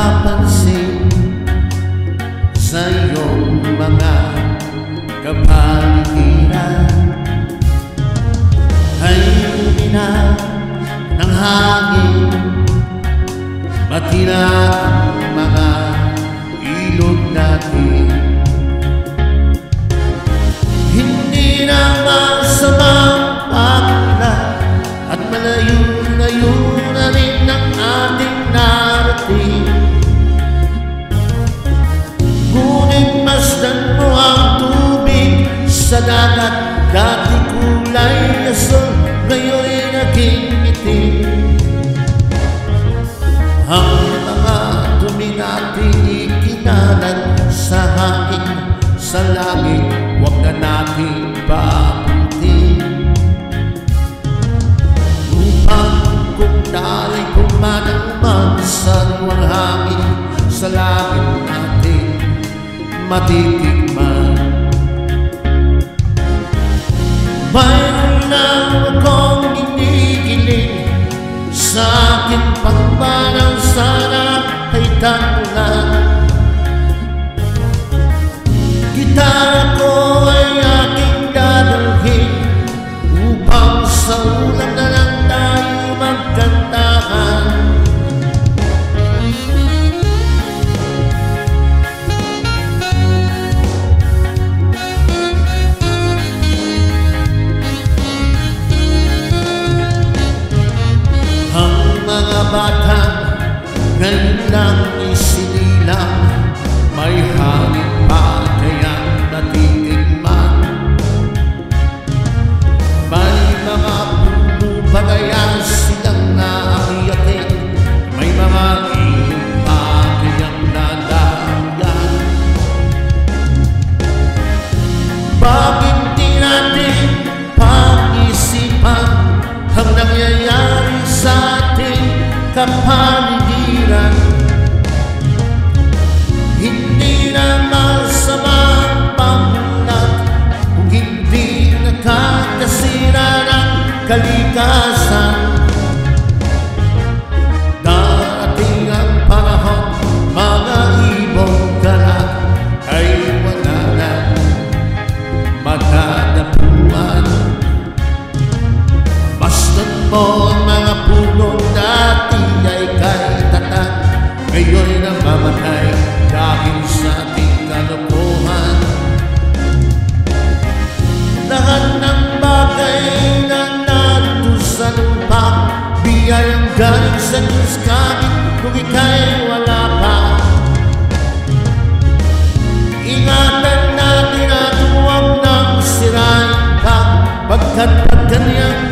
napapansin sa iyong mga kapaligiran ay lumina ng hangin, matira ang mga ilog natin. Hindi na masamang pagla at malayo-layo na rin ang ating narating. Ngunit masdan mo ang tubig sa dagat, dati kulay asul, ngayon'y naging itim. Ang mga dumi natin ikinalat sa hangin, sa langit, huwag na natin papuntin. Upang kung dalay kumanang sa luwang hangin, sa langit natin matitikman. Mayroon lang akong ginigiling sa aking pagmanaw, sana ay tagulan. Gitara ko ay aking dadalhin upang sa ulan na lang tayo magkantahan. Ang mga bata ngayon lang isinilang, may hangin pa kayang natitikman. May mga puno pa kaya silang naakyatin, may mga ilog pa kayang nadaanan. Bakit di natin pag-isipan ang nangyayari sa ating kapaligiran? Hindi na masama ang pagmulat kung hindi nakakasira ng kalikasan. Darating ang panahon, mga ibong galak ay wala na magdadapuan. Basta't mo ang mga puno dati ay kay tatag, ngayon'y namamatay dahil sa ating kalokohan. Lahat ng bagay na narito sa lupa, biyayang galing sa Diyos kahit kung ika'y wala pa. Ingatan natin at huwag nang sirain pa, pagkat pag kanyang